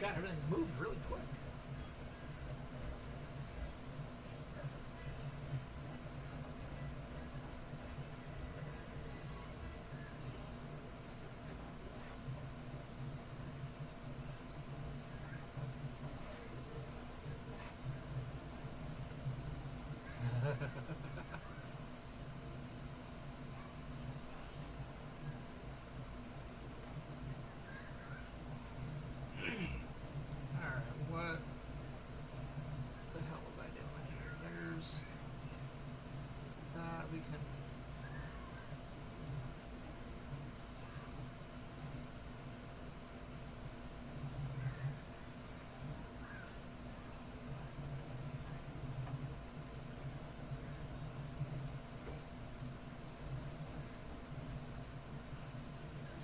God, everything moved really quick.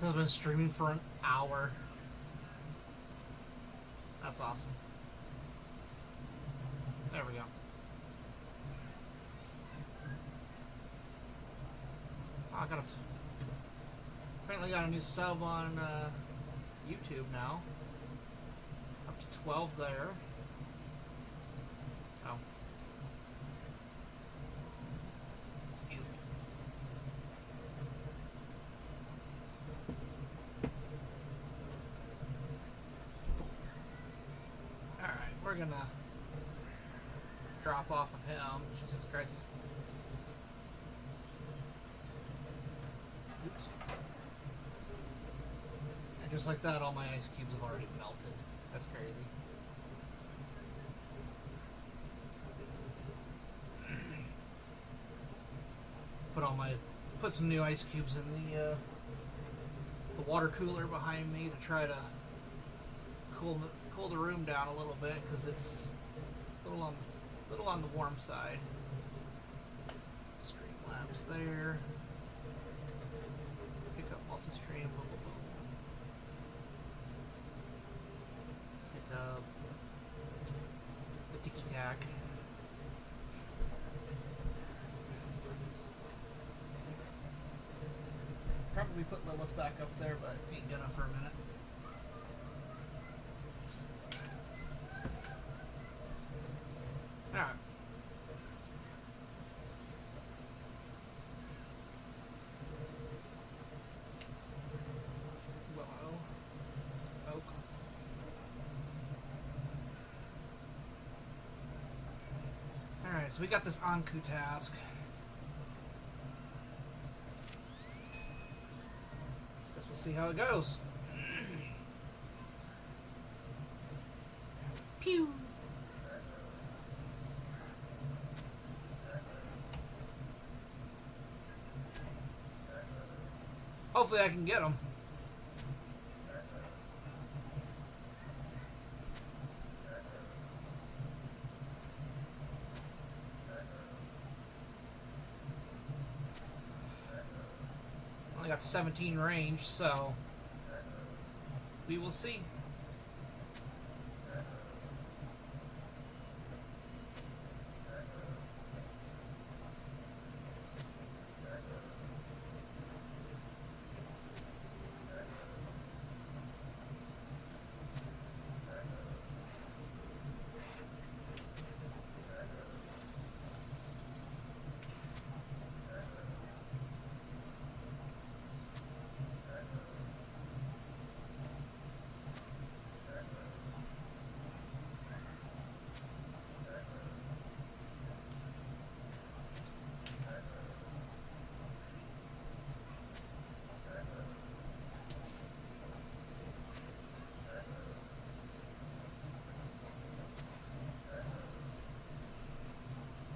So I've been streaming for an hour. That's awesome. There we go. I apparently got a new sub on YouTube now. Up to 12 there. Oh. Excuse me. Alright, we're gonna drop off of him. Jesus Christ. Oops. And just like that, all my ice cubes have already melted. That's crazy. Put some new ice cubes in the water cooler behind me to try to cool the room down a little bit because it's a little on the warm side. Streamlabs there. Pick up multi-stream. Boom, boom, boom. Pick up the Tiki Tac. Probably put Lilith back up there, but ain't gonna for a minute. Alright. Willow. Oak. Alright, so we got this Anku task. See how it goes. Pew! Hopefully I can get them. Only got 17 range, so we will see.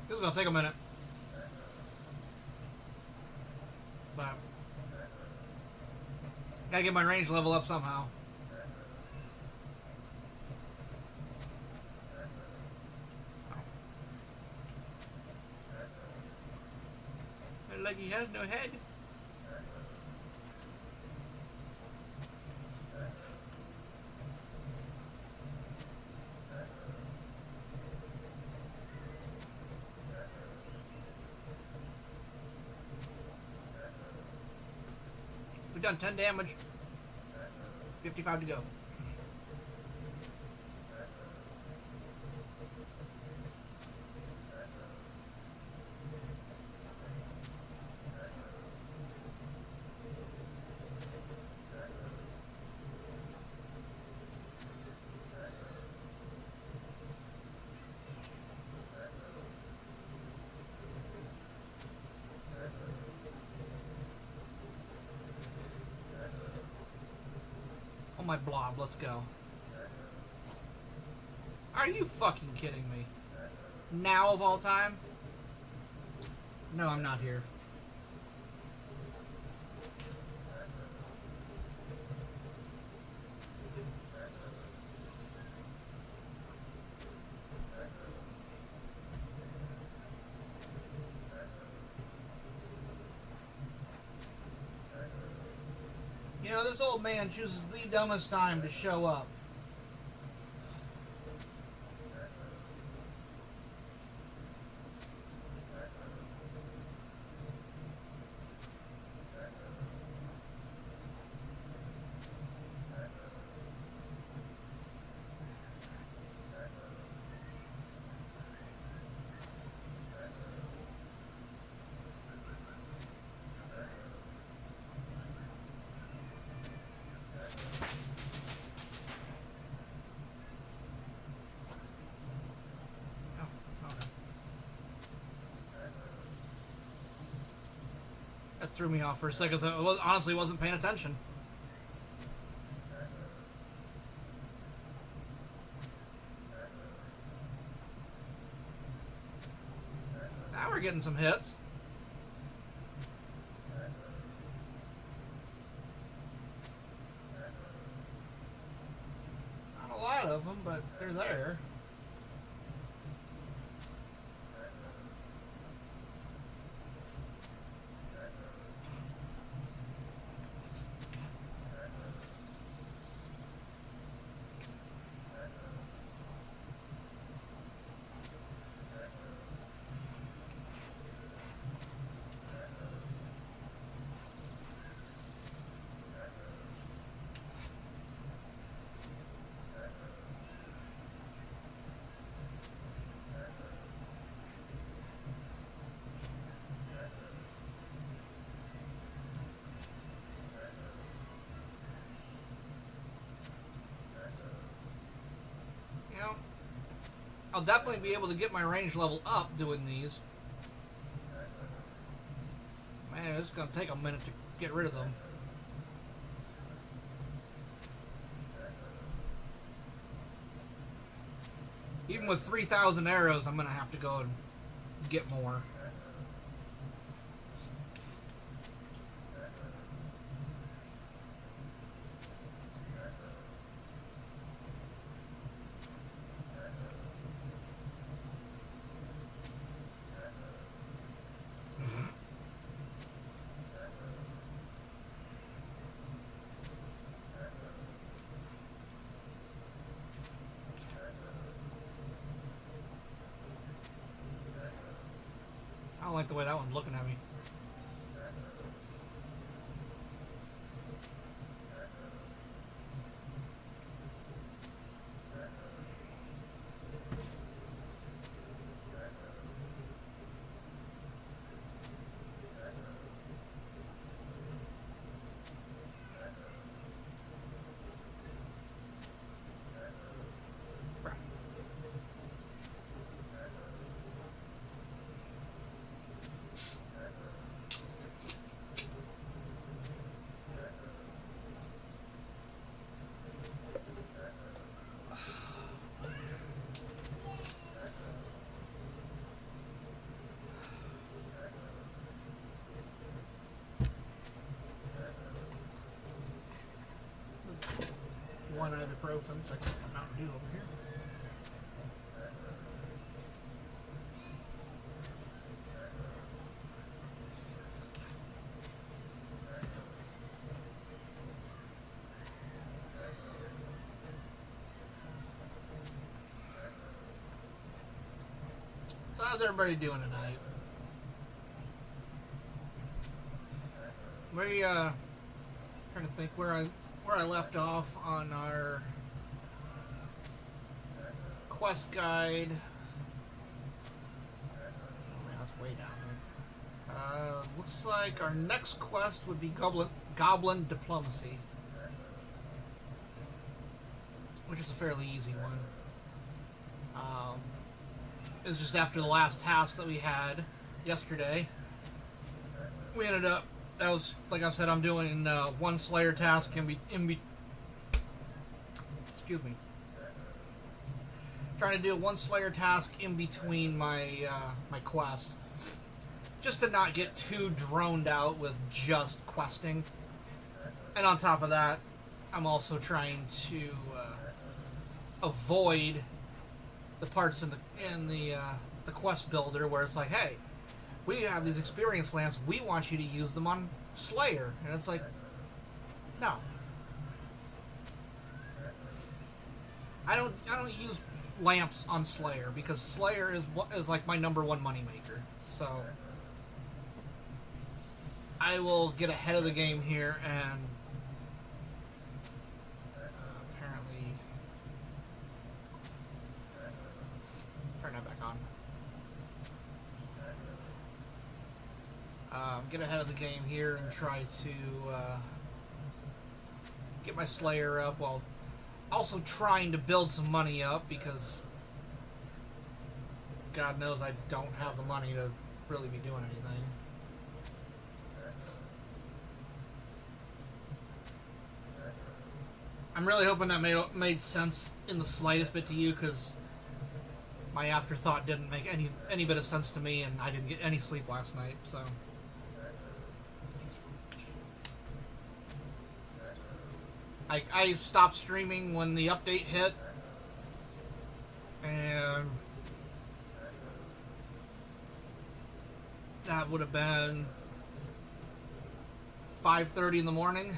This is gonna take a minute. But gotta get my range level up somehow. Like he has no head. We've done 10 damage. 55 to go. my blob. Let's go. Are you fucking kidding me? Now of all time? No, I'm not here. You know, this old man chooses the dumbest time to show up. That threw me off for a second. I honestly wasn't paying attention. Now we're getting some hits. Not a lot of them, but they're there. I'll definitely be able to get my range level up doing these. Man, it's going to take a minute to get rid of them. Even with 3,000 arrows, I'm going to have to go and get more. I don't like the way that one's looking at me. One ibuprofen, so I can get Mountain Dew over here. So how's everybody doing tonight? We trying to think where I left off on our quest guide. Oh man, that's way down there. Looks like our next quest would be Goblin Diplomacy, which is a fairly easy one. It was just after the last task that we had yesterday. We ended up, that was, like I said, I'm doing one Slayer task in excuse me. Trying to do one Slayer task in between my my quests, just to not get too droned out with just questing. And on top of that, I'm also trying to avoid the parts in the quest builder where it's like, hey, we have these experience lamps, we want you to use them on Slayer, and it's like, no. I don't use lamps on Slayer because Slayer is like my #1 moneymaker. So I will get ahead of the game here and apparently turn that back on. Get ahead of the game here and try to get my Slayer up while also trying to build some money up, because God knows I don't have the money to really be doing anything. I'm really hoping that made sense in the slightest bit to you, because my afterthought didn't make any bit of sense to me, and I didn't get any sleep last night, so. I stopped streaming when the update hit, and that would have been 5:30 in the morning.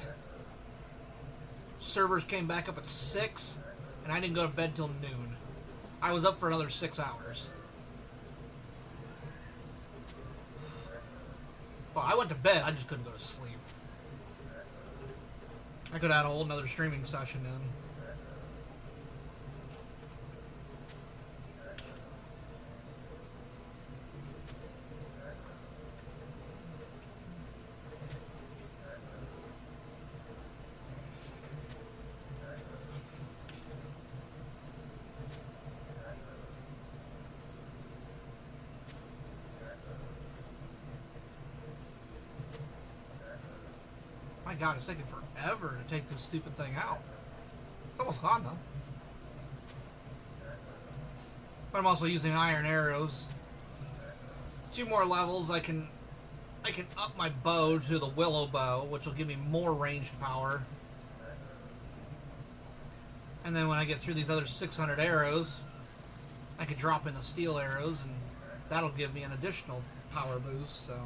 Servers came back up at 6, and I didn't go to bed till noon. I was up for another 6 hours. Well, I went to bed, I just couldn't go to sleep. I could add a whole nother streaming session in. My God, it's taking forever to take this stupid thing out. It's almost gone, though. But I'm also using iron arrows. 2 more levels, I can up my bow to the willow bow, which will give me more ranged power. And then when I get through these other 600 arrows, I can drop in the steel arrows, and that'll give me an additional power boost, so.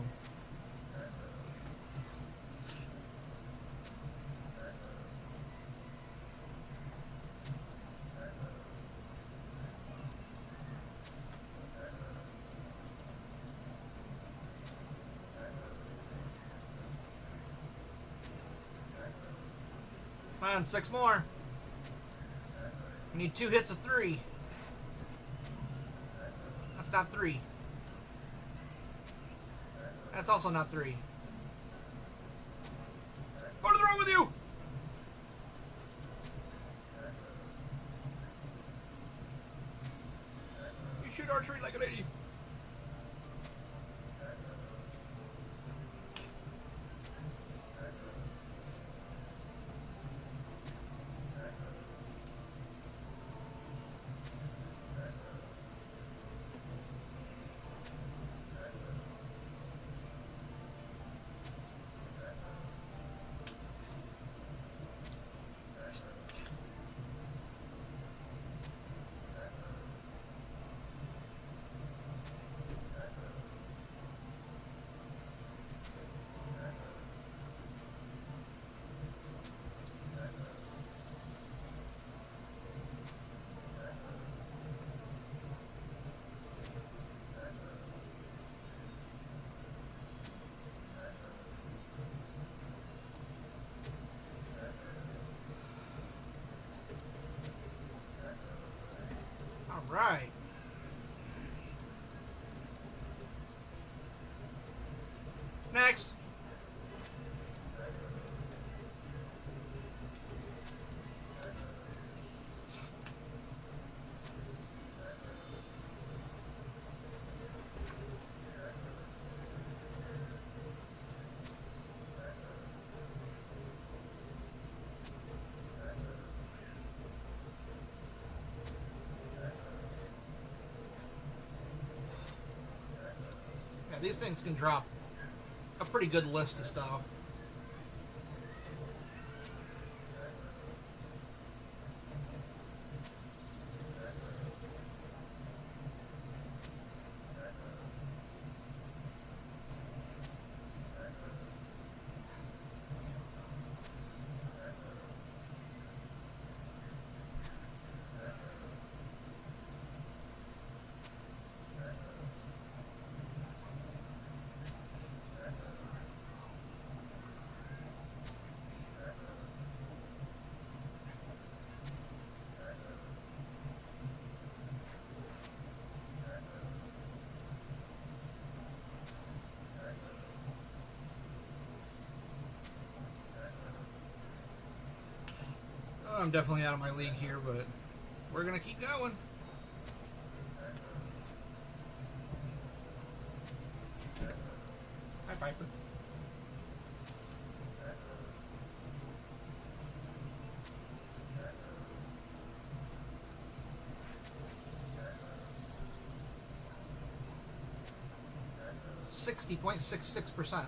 Come on, 6 more. I need 2 hits of 3. That's not 3. That's also not 3. What is wrong with you? You shoot archery like a lady. Right. Next. these things can drop a pretty good list of stuff. I'm definitely out of my league here, but we're gonna keep going. Hi, Piper. .66%.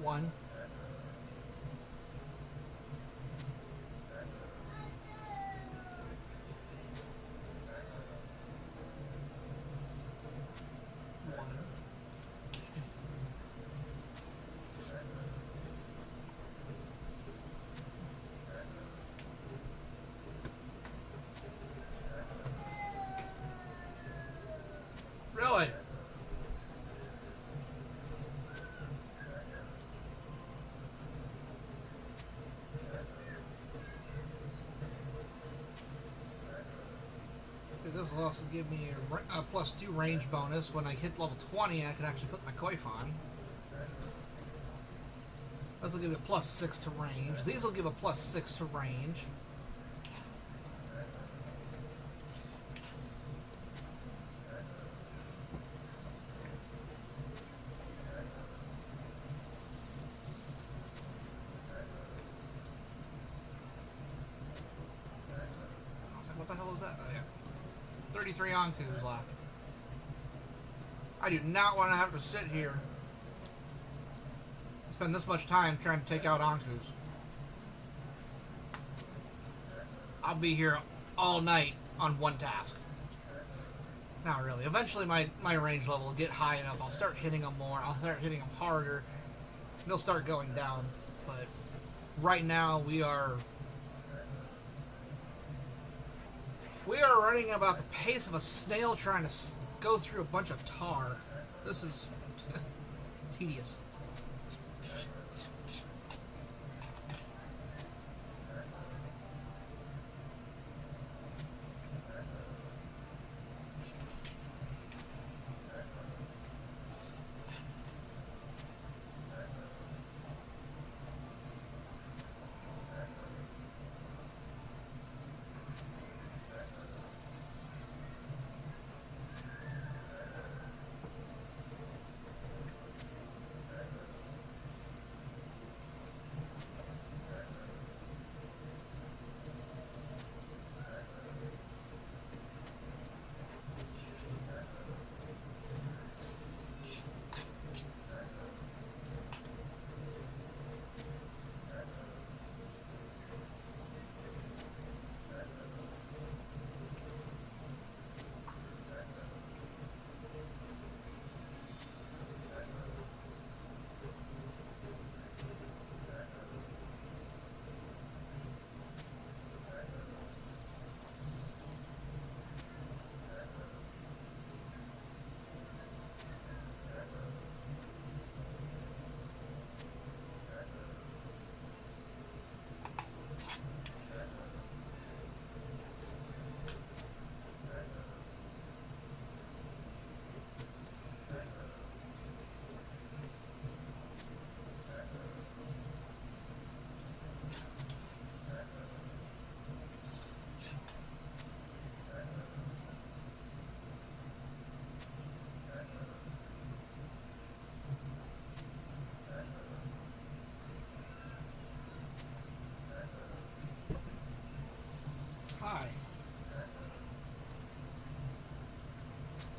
One. Really? This will also give me a +2 range bonus. When I hit level 20, I can actually put my coif on. This will give it +6 to range. These will give a +6 to range. I was like, what the hell is that? Oh, yeah. 33 Ankus left. I do not want to have to sit here and spend this much time trying to take out Ankus. I'll be here all night on one task. Not really. Eventually my range level will get high enough. I'll start hitting them more. I'll start hitting them harder. They'll start going down. But right now we are running about the pace of a snail trying to go through a bunch of tar. This is tedious.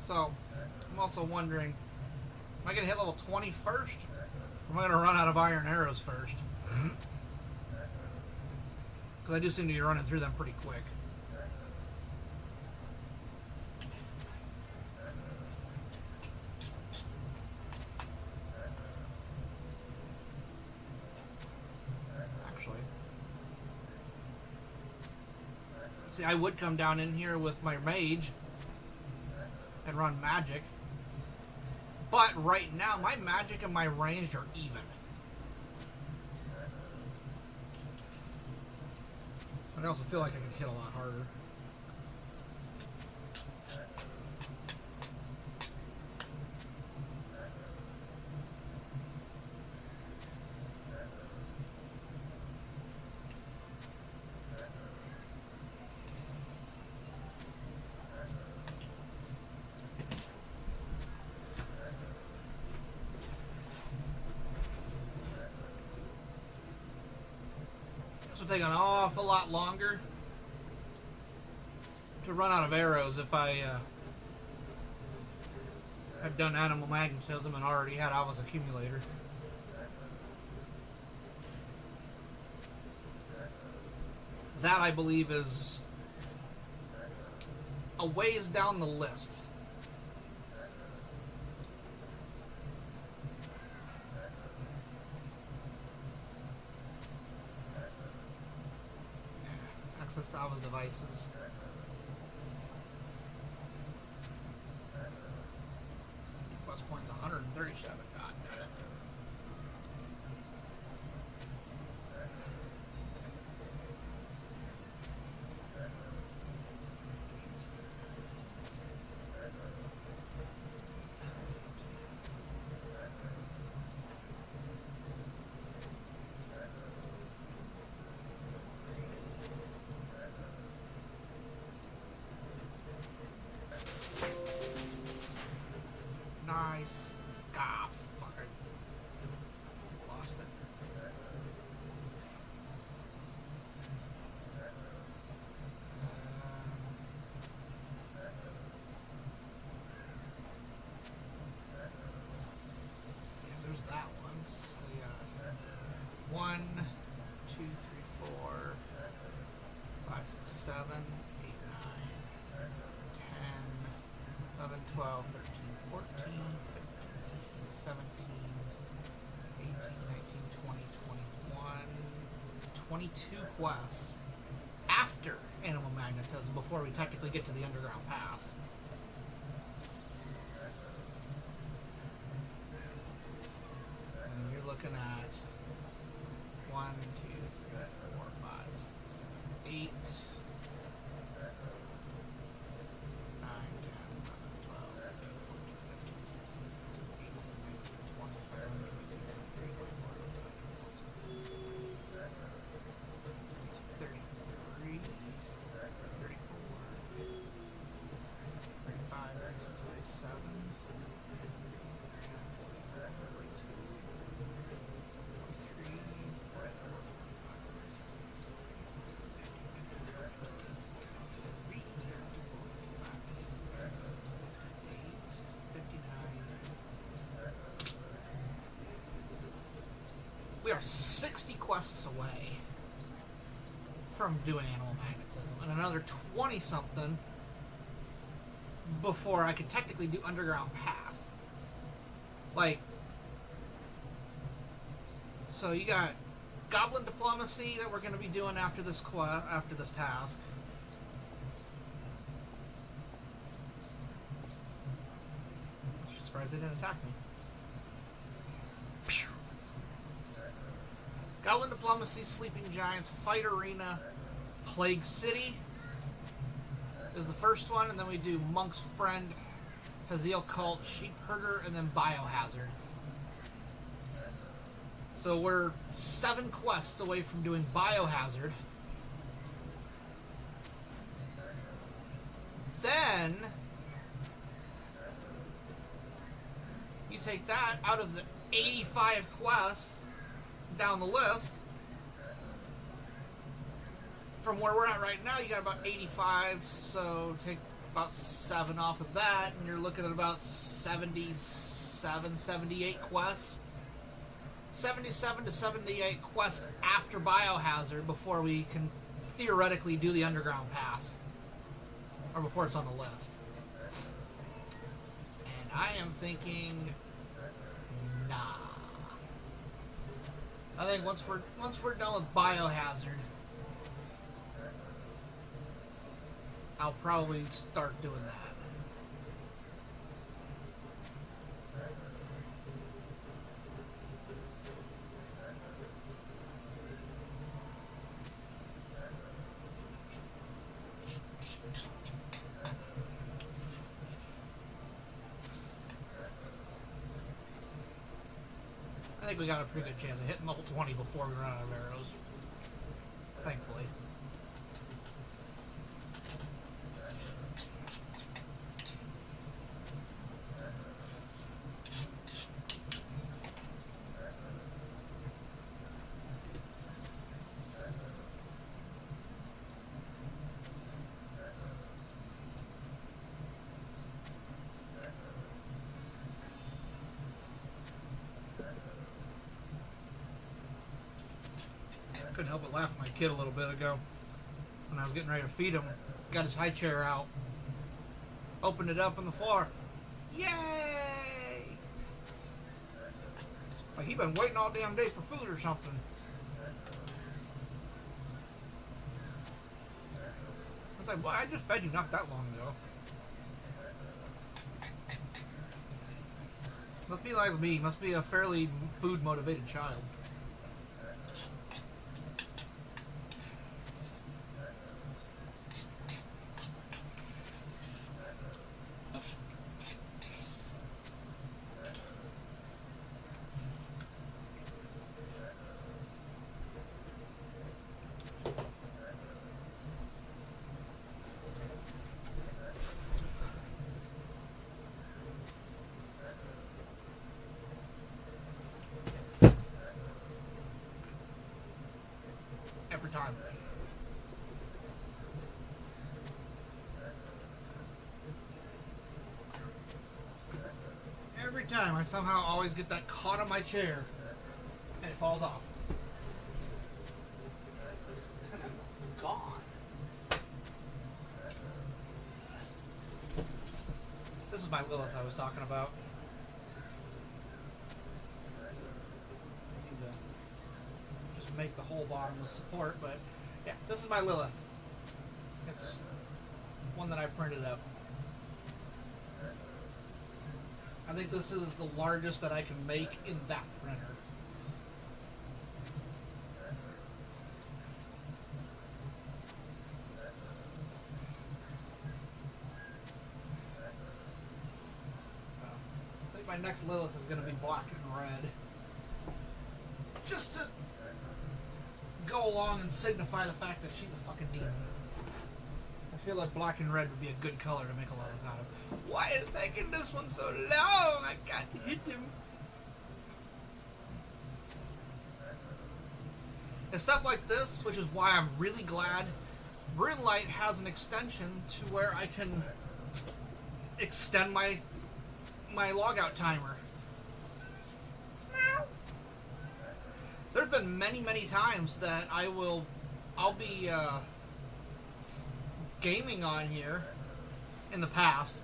So, I'm also wondering, am I going to hit level 20 first? Or am I going to run out of iron arrows first? Because I do seem to be running through them pretty quick. Actually. See, I would come down in here with my mage and run magic. But right now, my magic and my ranged are even. But I also feel like I can hit a lot harder. This will take an awful lot longer to run out of arrows if I had done animal magnetism and already had Alva's accumulator. That, I believe, is a ways down the list. Access to Alva's devices. Quest points 137. God damn it. Nice. Ah, fuck it. Lost it. Yeah, there's that one. So yeah. 1, 2, 3, 4, 5, 6, 7, 8, 9, 10, 11, 12, 13, 14, 15, 16, 17, 18, 19, 20, 21, 22 quests after Animal Magnetism before we technically get to the Underground Pass. And you're looking at 1, 2, 3, 4, 5, 6, 7, 8. 9, 10, 11, 12, 13, 14, 15, 16, 17, 18, 19, 20, 21, 22, 23, 24, 33, 34, 35, 36, 37, 59. We are 60 quests away from doing Animal Magnetism, and another 20-something before I could technically do Underground Pass. Like, so you got Goblin Diplomacy that we're going to be doing after this task. Surprised they didn't attack me. Pew. Goblin Diplomacy, Sleeping Giants, Fight Arena, Plague City is the first one, and then we do Monk's Friend, Haziel Cult, Sheep Herder, and then Biohazard. So we're 7 quests away from doing Biohazard. Then you take that out of the 85 quests down the list. From where we're at right now, you got about 85, so take about 7 off of that, and you're looking at about 77, 78 quests. 77 to 78 quests after Biohazard before we can theoretically do the Underground Pass. Or before it's on the list. And I am thinking, nah. I think once we're done with Biohazard, I'll probably start doing that. I think we got a pretty good chance of hitting level 20 before we run out of arrows. Thankfully. Couldn't help but laugh at my kid a little bit ago when I was getting ready to feed him. Got his high chair out, opened it up on the floor. Yay! Like he'd been waiting all damn day for food or something. I was like, well, I just fed you not that long ago. Must be like me. Must be a fairly food-motivated child. Every time. Every time I somehow always get that caught on my chair and it falls off. And I'm gone. This is my Lilith I was talking about. Make the whole bottom with support, but yeah, this is my Lilith. It's one that I printed up. I think this is the largest that I can make in that printer. I think my next Lilith is going to be black and red. Just to go along and signify the fact that she's a fucking demon. I feel like black and red would be a good color to make a Lilith out of. Why is it taking this one so long? I got to hit him. And stuff like this, which is why I'm really glad RuneLite has an extension to where I can extend my logout timer. There's been many times that I'll be gaming on here in the past.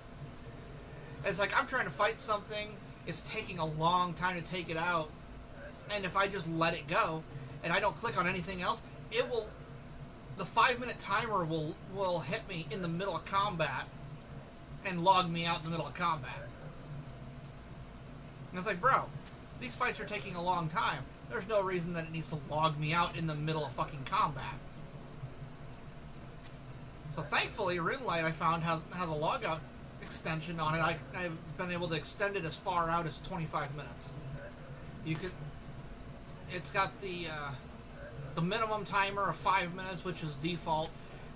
It's like I'm trying to fight something, it's taking a long time to take it out, and if I just let it go and I don't click on anything else, the 5-minute timer will hit me in the middle of combat and log me out in the middle of combat. And it's like, bro, these fights are taking a long time. There's no reason that it needs to log me out in the middle of fucking combat. So thankfully, RuneLite I found has a logout extension on it. I've been able to extend it as far out as 25 minutes. It's got the minimum timer of 5 minutes, which is default,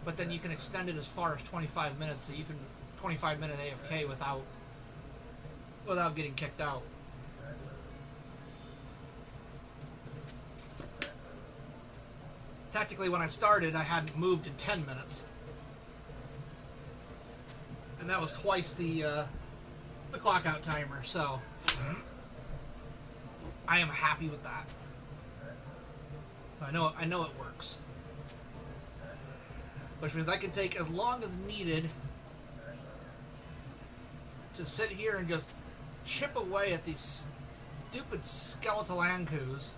but then you can extend it as far as 25 minutes, so you can 25-minute AFK without getting kicked out. Tactically, when I started, I hadn't moved in 10 minutes. and that was twice the clock out timer. So I am happy with that. I know it works, which means I can take as long as needed to sit here and just chip away at these stupid skeletal Ankus.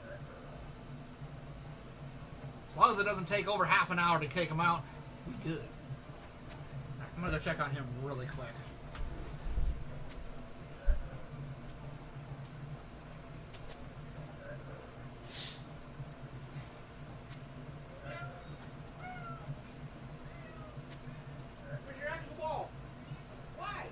As long as it doesn't take over half an hour to take them out, we good. I'm gonna go check on him really quick. Where's your actual ball? Why?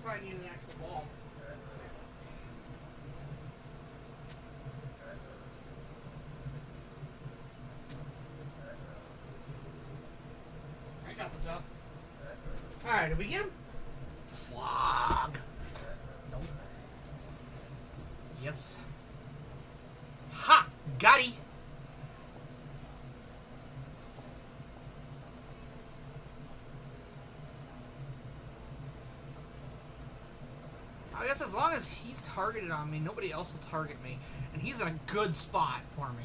I need an actual ball. I got the duck. Alright, did we get him? Flog. Nope. Yes. Ha! Got he! I guess as long as he's targeted on me, nobody else will target me. And he's in a good spot for me.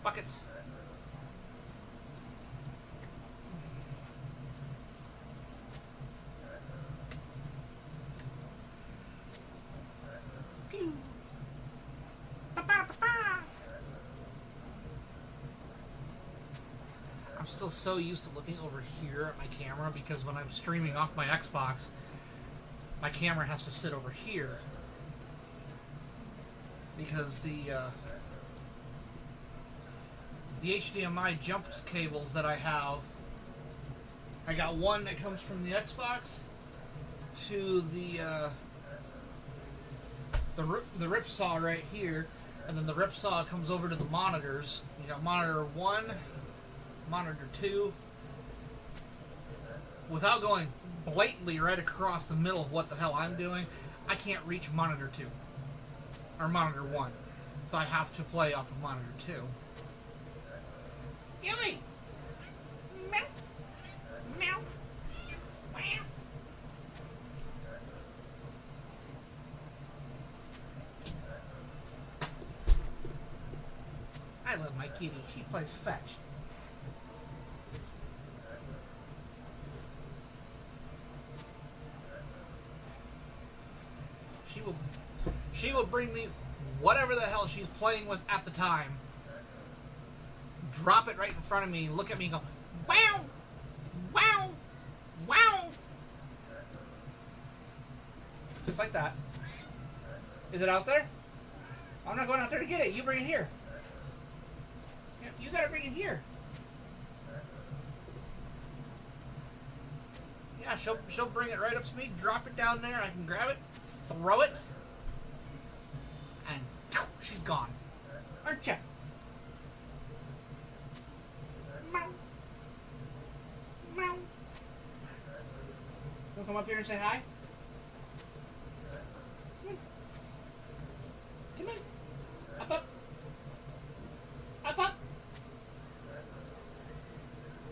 Buckets. Pew. Ba-ba-ba-ba. I'm still so used to looking over here at my camera because when I'm streaming off my Xbox, my camera has to sit over here because the HDMI jump cables that I have, I got one that comes from the Xbox to the rip saw right here, and then the rip saw comes over to the monitors. You got monitor 1, monitor 2. Without going blatantly right across the middle of what the hell I'm doing, I can't reach monitor 2 or monitor 1, so I have to play off of monitor 2. Yummy! my kitty. She plays fetch. She will bring me whatever the hell she's playing with at the time. Drop it right in front of me, look at me and go, wow! Wow! Wow! Just like that. Is it out there? I'm not going out there to get it. You bring it here. Yeah, you gotta bring it here. Yeah, she'll bring it right up to me, drop it down there, I can grab it, throw it, and she's gone. Aren't ya? Meow. Meow. Wanna come up here and say hi? Come in. Up, up. Up, up.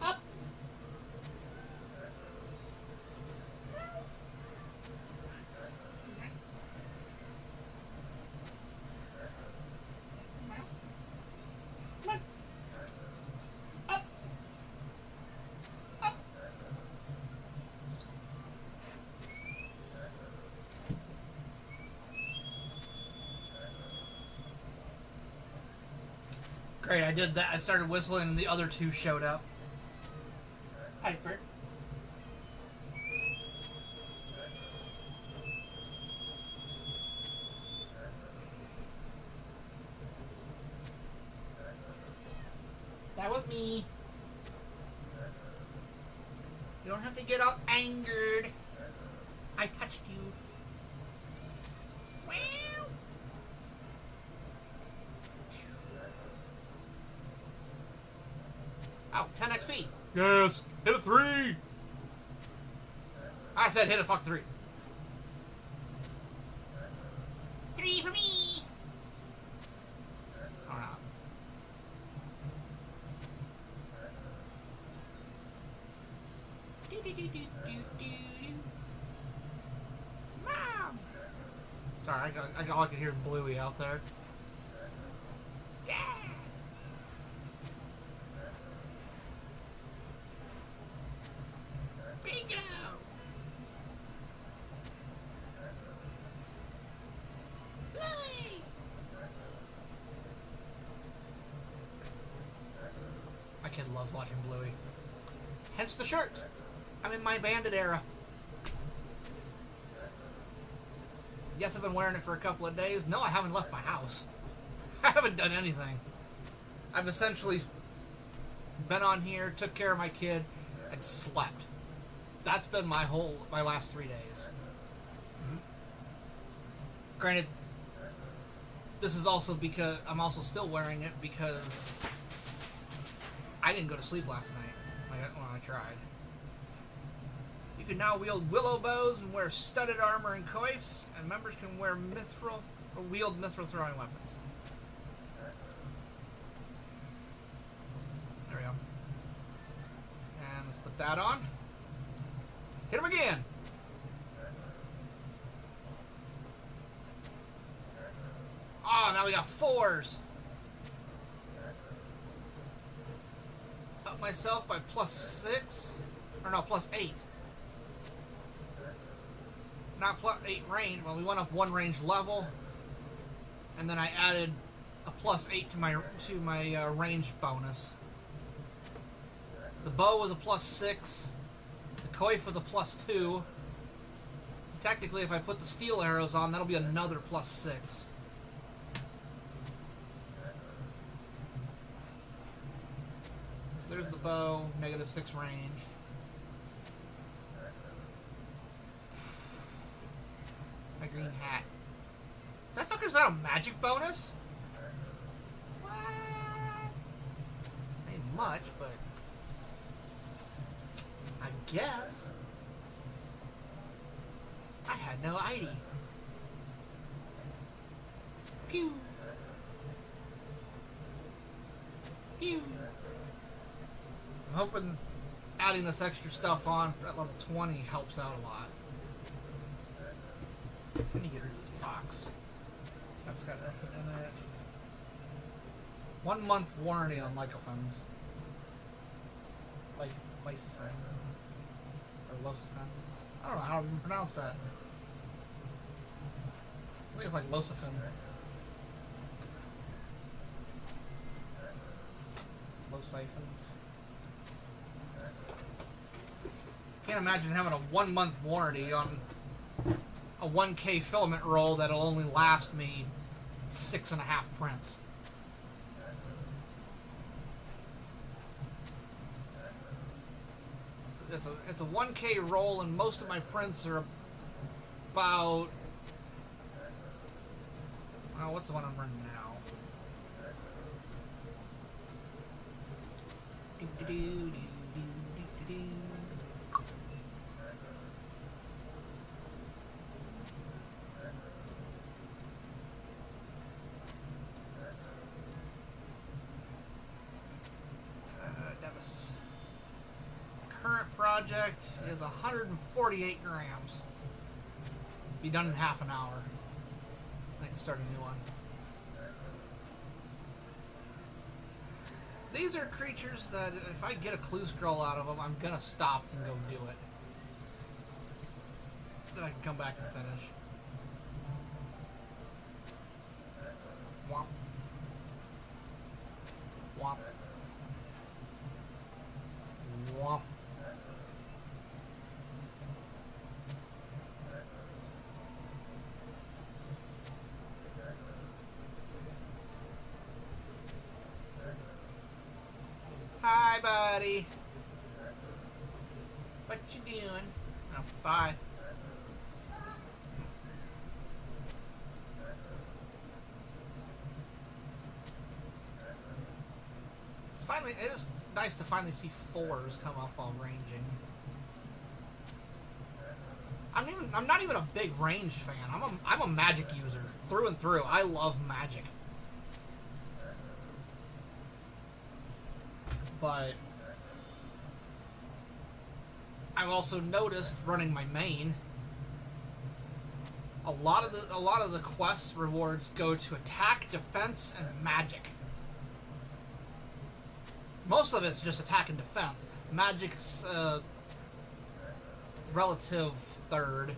Up. Come on. Up. Up. Great, I did that. I started whistling and the other two showed up. Piper. That was me. You don't have to get all angered. I touched you. Wow. Oh, 10 XP. Yes. Hit a 3. I said hit a fuck 3. 3 for me. Or not. Mom. Sorry, all I can hear is Bluey out there. Yeah. Bingo. Bluey. My kid loves watching Bluey. Hence the shirt. I'm in my bandit era. Yes, I've been wearing it for a couple of days. No, I haven't left my house. I haven't done anything. I've essentially been on here, took care of my kid, and slept. That's been my last 3 days. Granted, this is also because I'm also still wearing it because I didn't go to sleep last night when I tried. You can now wield willow bows and wear studded armor and coifs, and members can wear wield mithril throwing weapons. There we go. And let's put that on. Hit him again! Oh, now we got 4s. Up myself by +6. Or no, +8. Not +8 range. Well, we went up 1 range level. And then I added a +8 to my range bonus. The bow was a +6. The coif was a +2. Technically, if I put the steel arrows on, that'll be another +6. So there's the bow, -6 range. My green hat. That fucker's got a magic bonus? What? Ain't much, but I guess. I had no ID. Pew. Pew. I'm hoping adding this extra stuff on at level 20 helps out a lot. Let me get rid of this box. That's got nothing in it. 1 month warranty on lycophens. Like lysofen. Or losifen. I don't know how to even pronounce that. I think it's like losifen. Losiphons. Can't imagine having a 1 month warranty on a 1K filament roll that'll only last me 6.5 prints. It's a 1K roll, and most of my prints are about. Oh, what's the one I'm running now? Nevis. Current project is 148 grams. Be done in half an hour. I can start a new one. These are creatures that if I get a clue scroll out of them, I'm gonna stop and go do it. Then I can come back and finish. Womp. Womp. Womp. Hi, buddy. What you doing? Oh, bye. It is nice to finally see 4s come up while ranging. I'm not even a big ranged fan. I'm a magic user through and through. I love magic. But I've also noticed running my main, a lot of the quest rewards go to attack, defense, and magic. Most of it's just attack and defense. Magic's relative third.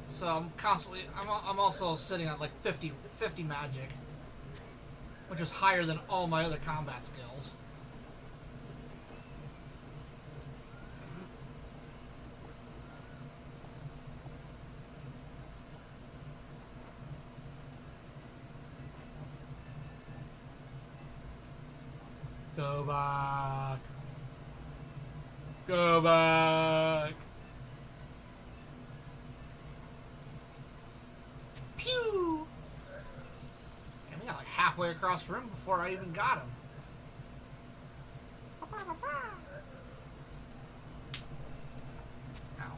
So I'm also sitting at like 50 magic, which is higher than all my other combat skills. Go back. Go back. Pew! And we got like halfway across the room before I even got him. Ow.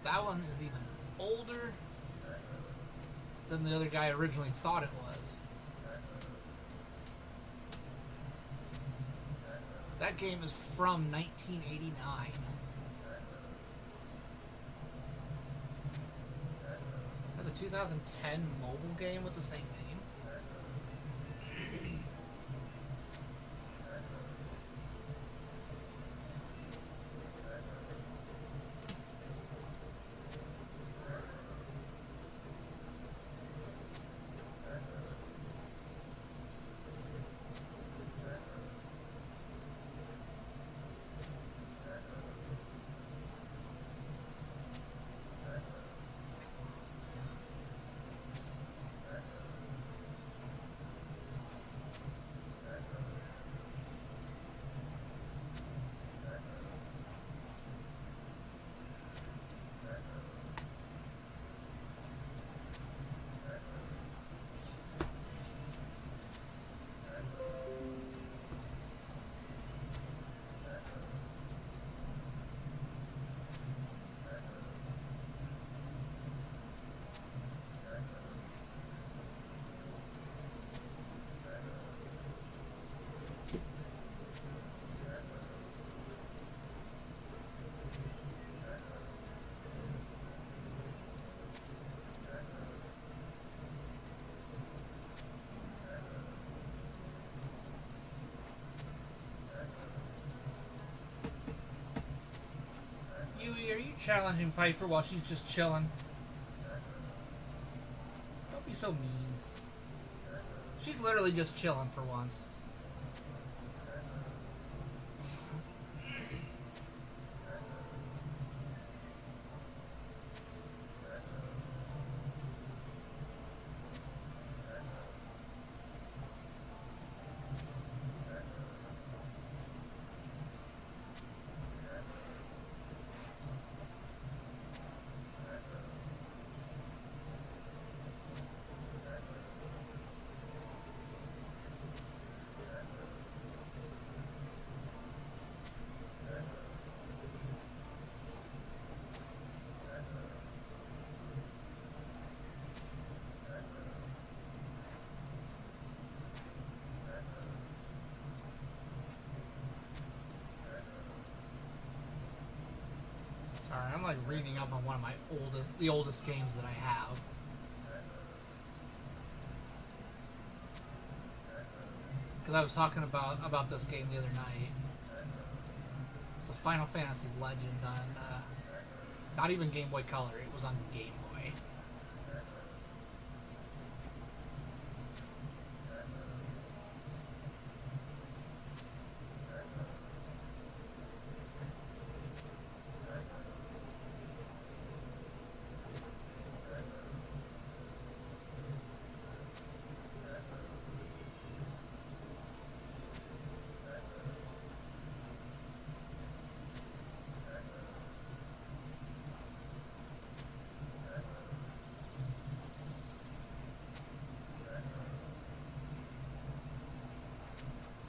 That one is even older than the other guy originally thought it was. That game is from 1989. That's a 2010 mobile game with the same name. challenging Piper while she's just chilling. Don't be so mean. She's literally just chilling for once. Sorry, I'm like reading up on one of my oldest games that I have. Because I was talking about this game the other night. It's a Final Fantasy Legend on, not even Game Boy Color, it was on Game Boy.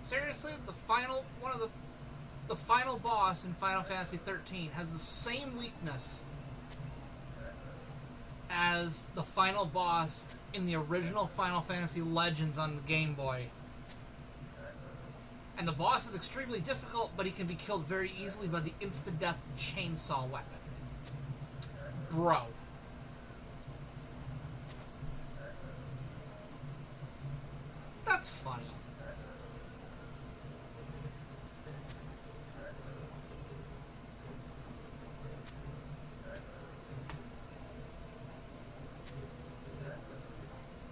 Seriously, the final boss in Final Fantasy 13 has the same weakness as the final boss in the original Final Fantasy Legends on the Game Boy. And the boss is extremely difficult, but he can be killed very easily by the insta-death chainsaw weapon. Bro. That's funny.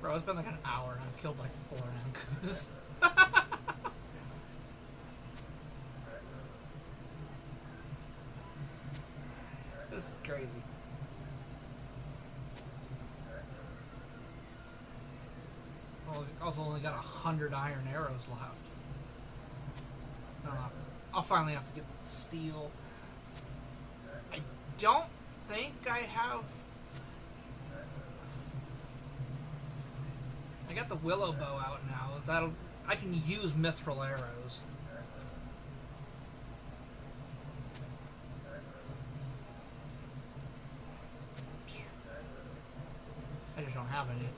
Bro, it's been like an hour and I've killed like 4 Ankus. This is crazy. Well, also only got 100 iron arrows left. I'll finally have to get the steel. I don't think I have... I got the willow bow out now. I can use mithril arrows. I just don't have any.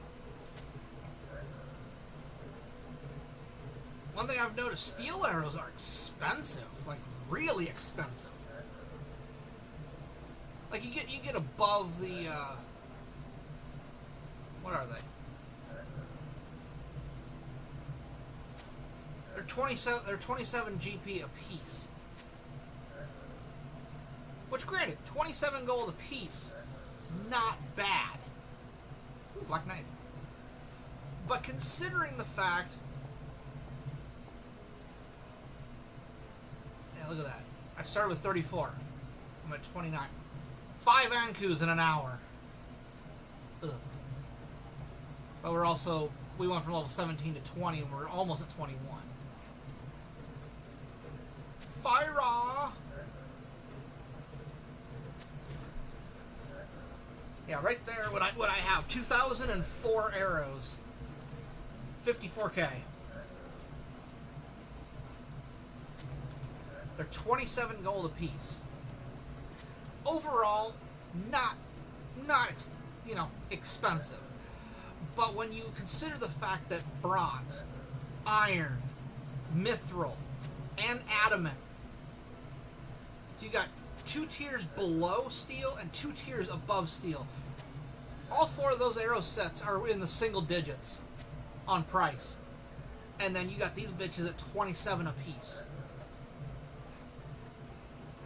One thing I've noticed, steel arrows are expensive, like really expensive. Like you get above the what are they? They're 27 GP a piece. Which, granted, 27 gold a piece, not bad. Ooh, black knife. But considering the fact... Yeah, look at that. I started with 34. I'm at 29. 5 Ankus in an hour. Ugh. But we went from level 17 to 20, and we're almost at 21. Fire! Yeah, right there. What I have 2,004 arrows, 54k. They're 27 gold apiece. Overall, not expensive. But when you consider the fact that bronze, iron, mithril, and adamant. So you got 2 tiers below steel and 2 tiers above steel. All 4 of those arrow sets are in the single digits on price. And then you got these bitches at 27 a piece.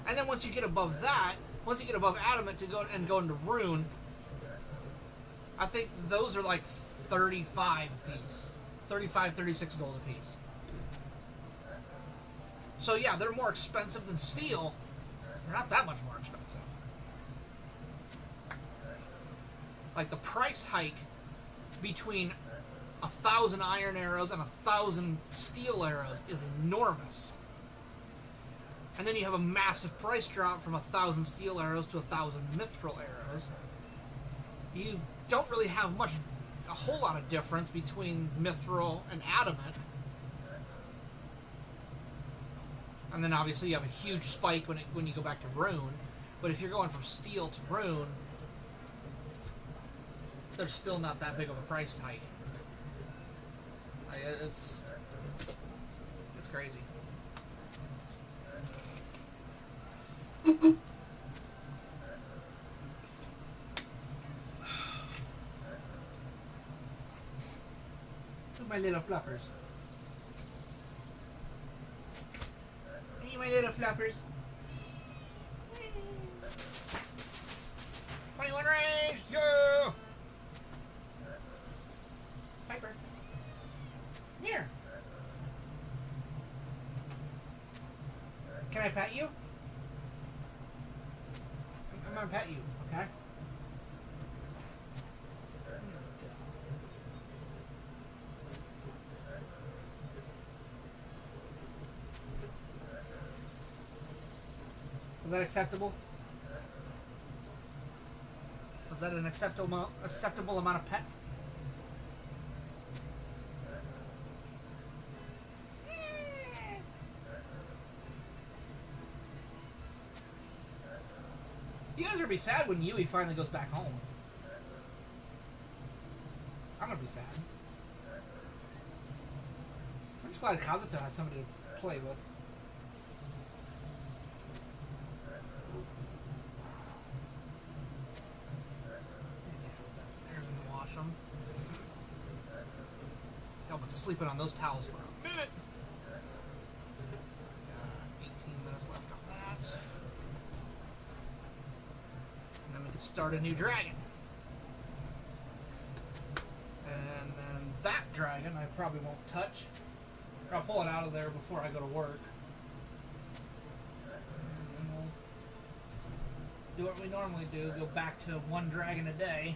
And then once you get above that, Once you get above adamant to go into rune, I think those are like 35 a piece. 35, 36 gold a piece. So yeah, they're more expensive than steel. They're not that much more expensive. Like the price hike between 1,000 iron arrows and 1,000 steel arrows is enormous. And then you have a massive price drop from 1,000 steel arrows to 1,000 mithril arrows. You don't really have a whole lot of difference between mithril and adamant. And then obviously you have a huge spike when you go back to rune. But if you're going from steel to rune, there's still not that big of a price hike. It's crazy. My little fluffers. Hey, my little fluffers. 21 range! Yeah! Piper. Here. Can I pet you? I'm gonna pet you, okay? Was that acceptable? Was that an acceptable amount of pet? You guys are gonna be sad when Yui finally goes back home. I'm gonna be sad. I'm just glad Kazuto has somebody to play with. I've been sleeping on those towels for a minute. 18 minutes left on that. And then we can start a new dragon. And then that dragon I probably won't touch. I'll pull it out of there before I go to work. And then we'll do what we normally do, go back to one dragon a day.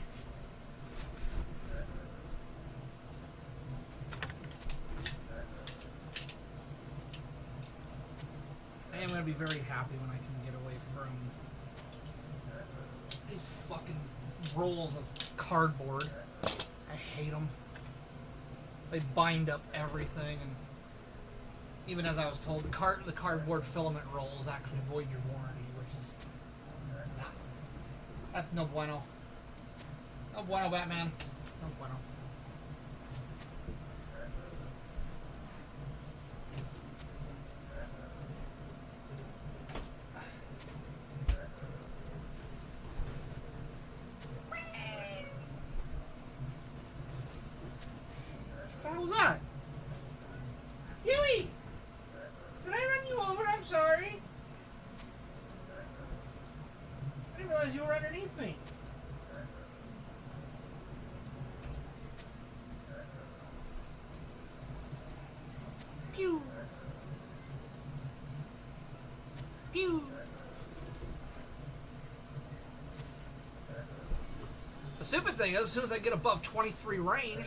I am going to be very happy when I can get away from these fucking rolls of cardboard. I hate them. They bind up everything, and even as I was told, the cardboard filament rolls actually void your warranty, which is not. That's no bueno. No bueno, Batman. No bueno. What was that? Yui! Did I run you over? I'm sorry. I didn't realize you were underneath me. Pew! Pew! The stupid thing is, as soon as I get above 23 range,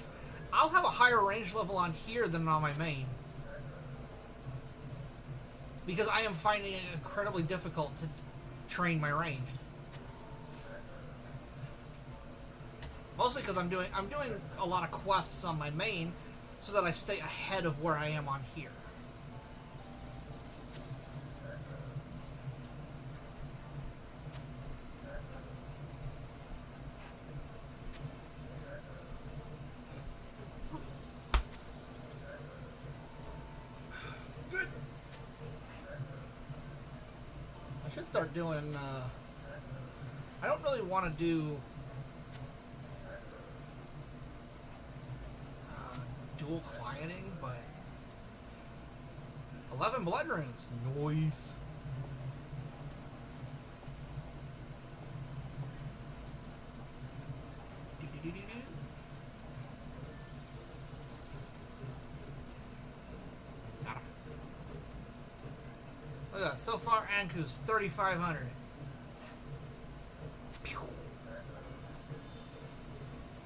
I'll have a higher range level on here than on my main. Because I am finding it incredibly difficult to train my ranged. Mostly because I'm doing a lot of quests on my main so that I stay ahead of where I am on here. Start doing I don't really want to do dual clienting, but 11 blood runes, nice. So far, Anku's 3,500.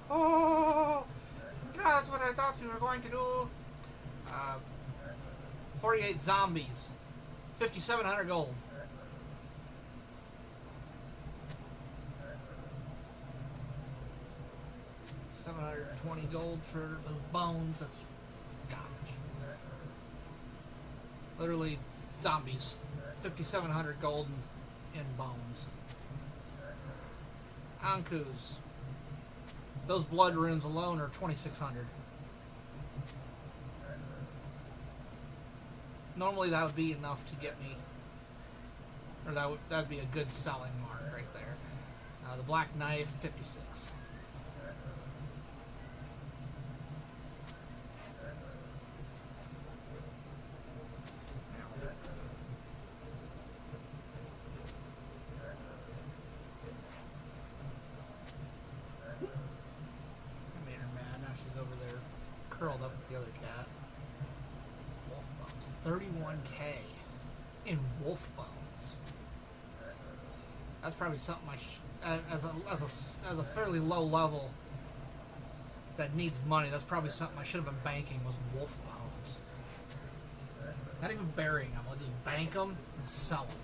Oh, that's what I thought you were going to do. 48 zombies. 5,700 gold. $720 gold for those bones. That's gosh. Literally zombies. 5,700 gold in bones. Ankus. Those blood runes alone are 2,600. Normally that would be enough to get me, or that'd be a good selling mark right there. The black knife, 56. I made her mad. Now she's over there, curled up with the other cat. 31k in wolf bones. That's probably something as a fairly low level that needs money. That's probably something I should have been banking, was wolf bones. Not even burying them. I'll just bank them and sell them.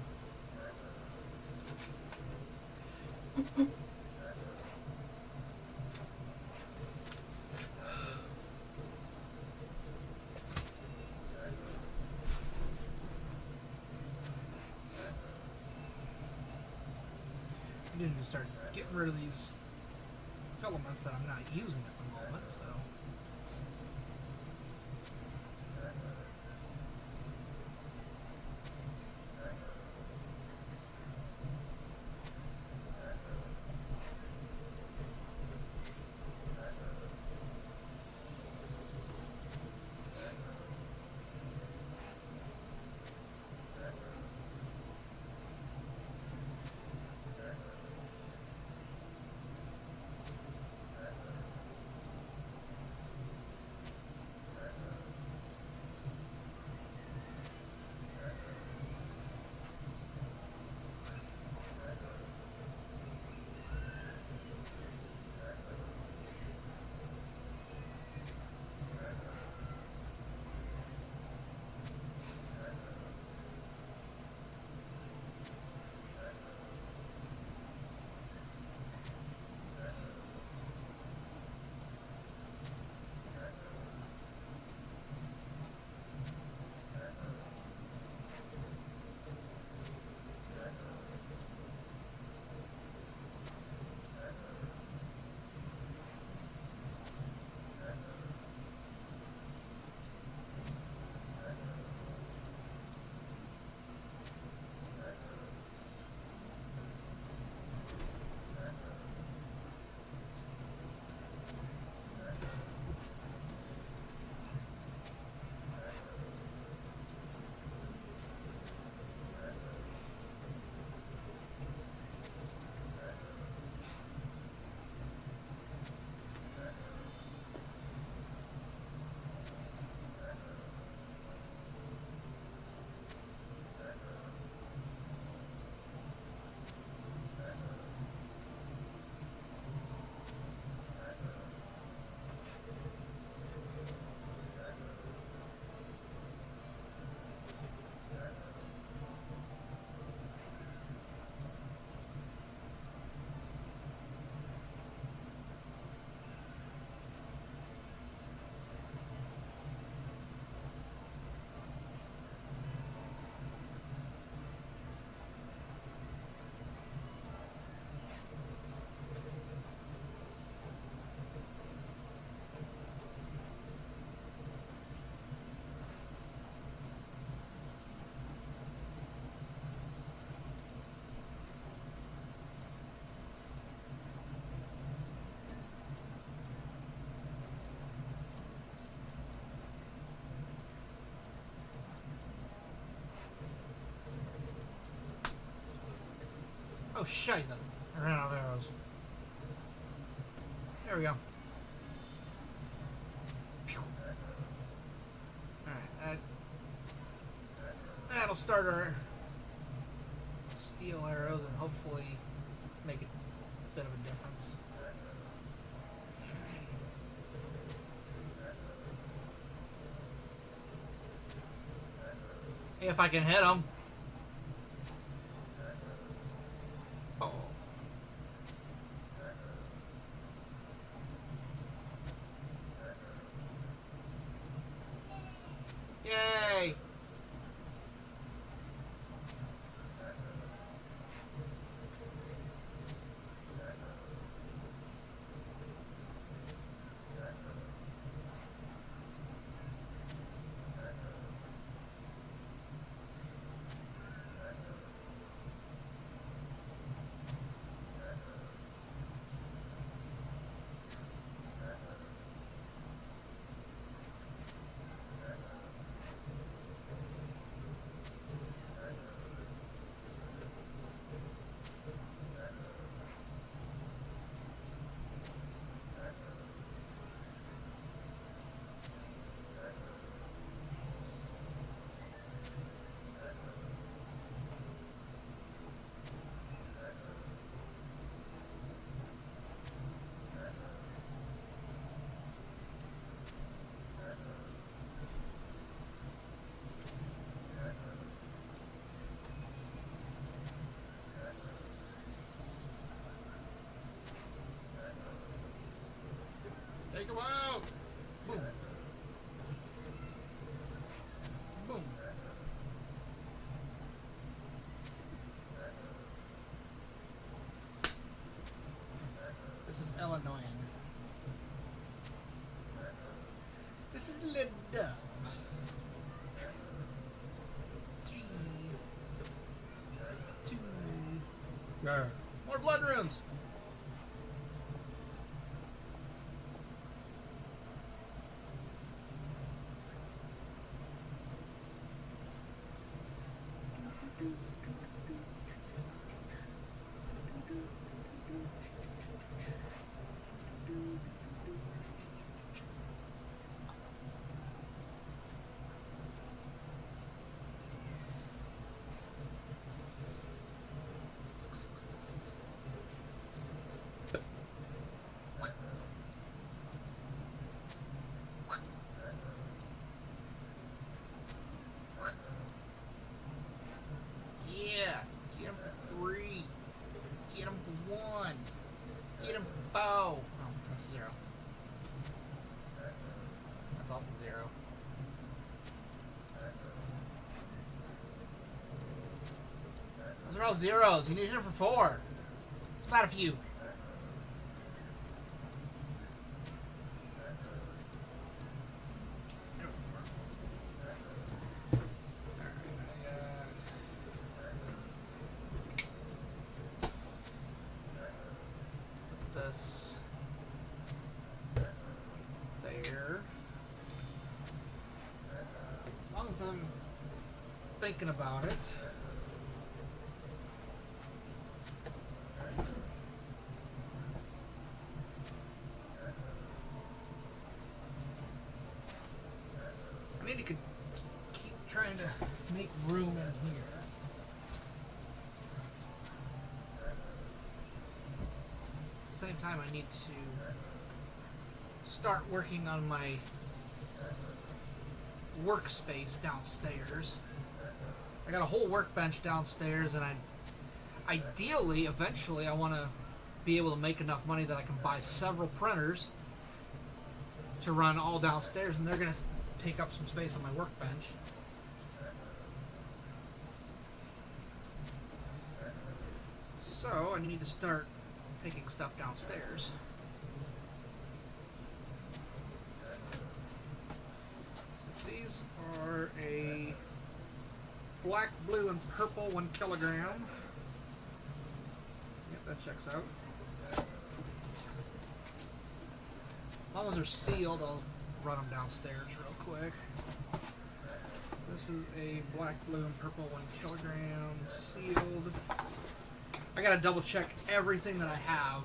I need to start getting rid of these filaments that I'm not using at the moment, so. Oh, shiza. I ran out of arrows. There we go. Alright, that'll start our steel arrows and hopefully make a bit of a difference. If I can hit them. Oh. Yay! Take him out! Boom. Boom. This is Illinois. This is a little dumb. 3, 2. More blood runes! Oh, that's 0. That's also 0. Those are all zeros. You need to hit them for 4. It's about a few. This there. As long as I'm thinking about it. I need to keep trying to make room in here. Same time, I need to start working on my workspace downstairs. I got a whole workbench downstairs, and ideally, eventually, I want to be able to make enough money that I can buy several printers to run all downstairs, and they're going to take up some space on my workbench. So I need to start taking stuff downstairs. So these are a black, blue, and purple 1 kilogram. Yep, that checks out. As long as they're sealed, I'll run them downstairs real quick. This is a black, blue, and purple 1 kilogram sealed. I gotta double check everything that I have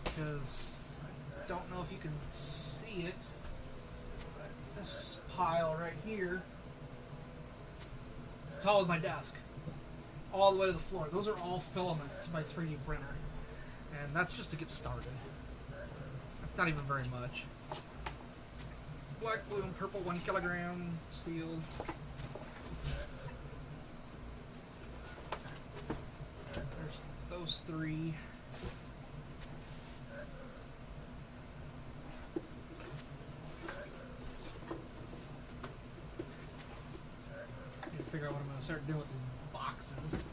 because I don't know if you can see it, but this pile right here is as tall as my desk. all the way to the floor. Those are all filaments by 3D printer. And that's just to get started. That's not even very much. Black, blue, and purple, 1 kilogram, sealed. There's those 3. Figure out what I'm going to start doing with these boxes.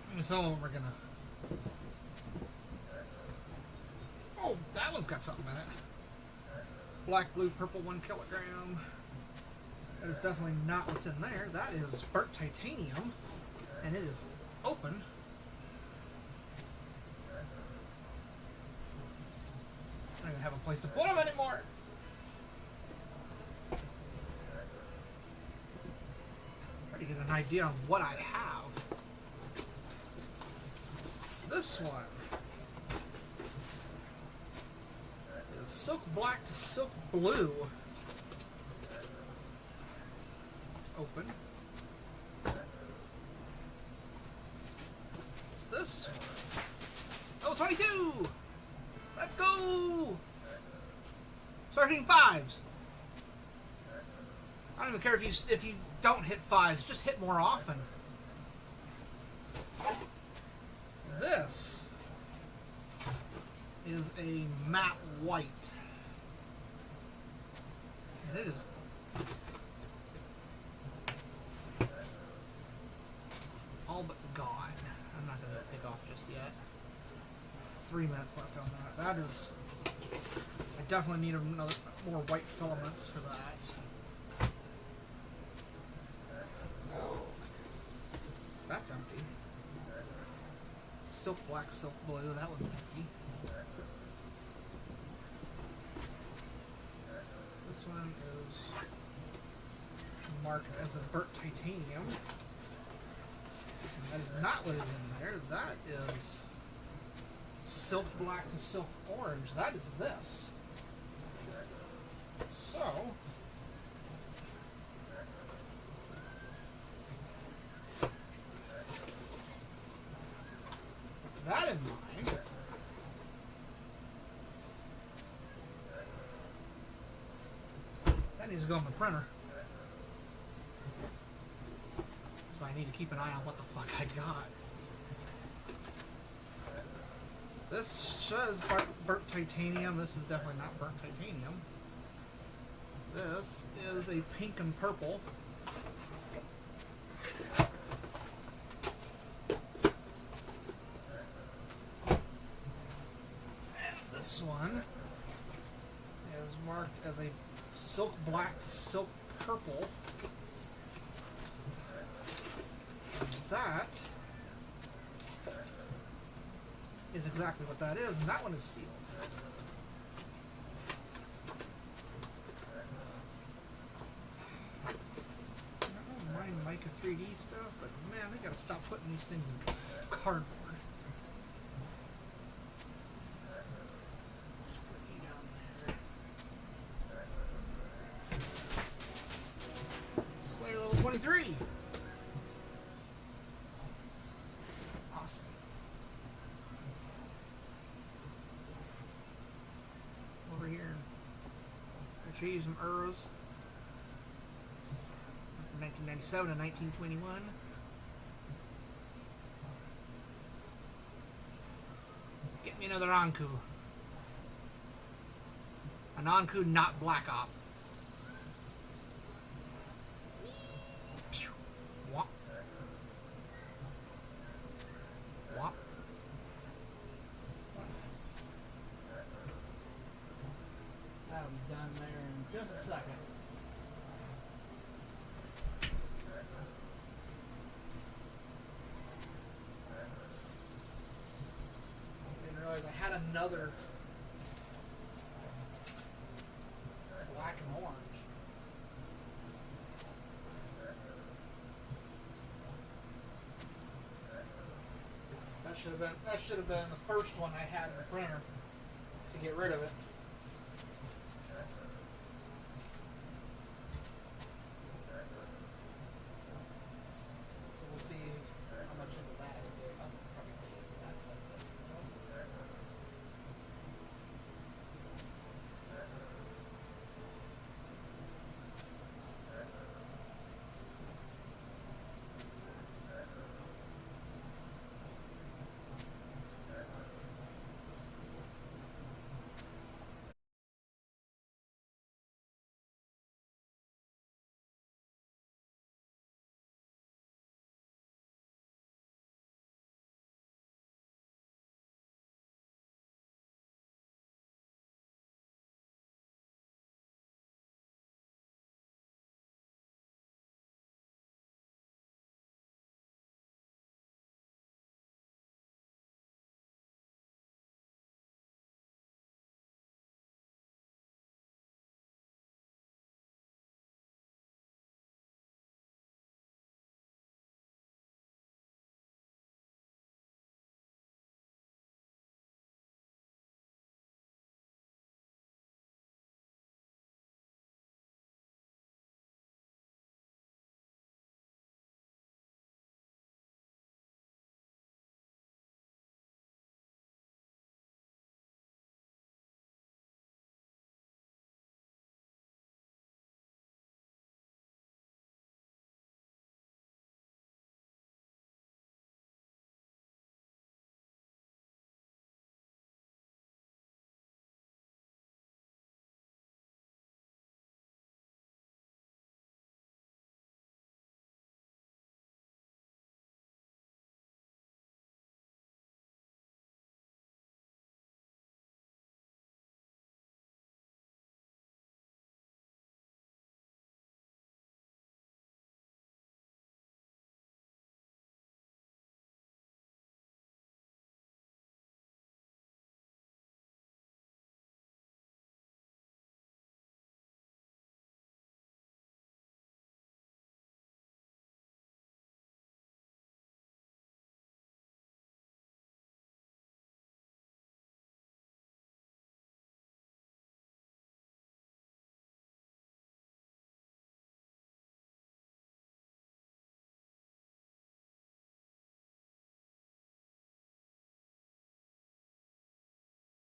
I mean, some of them are going to... Oh, that one's got something in it. Black, blue, purple, 1 kilogram. That is definitely not what's in there. That is burnt titanium, and it is open. I don't even have a place to put them anymore. To get an idea of what I have. This one is silk black to silk blue. Open. This one. Oh, 22! Let's go! Start hitting 5s. I don't even care if you don't hit 5s, just hit more often. This is a matte white. And it is all but gone. I'm not going to take off just yet. 3 minutes left on that. That is... I definitely need another more white filaments for that. That's empty. Silk black, silk blue, that one's empty. This one is marked as a burnt titanium. And that is not what is in there. That is silk black to silk orange. That is this. So... that in mind, that needs to go in my printer. So I need to keep an eye on what the fuck I got. This says burnt titanium. This is definitely not burnt titanium. This is a pink and purple. This one is marked as a silk black to silk purple. And that is exactly what that is, and that one is sealed. I don't mind Mica 3D stuff, but man, they gotta stop putting these things in cardboard. Slayer level 23. Awesome. Over here, I should use some arrows. 1997 and 1921. Get me another Anku. An Anku, not Black Op. Whop. Whop. That'll be done there in just a second. Didn't realize I had another black and orange. That should have been the first one I had in the printer to get rid of it.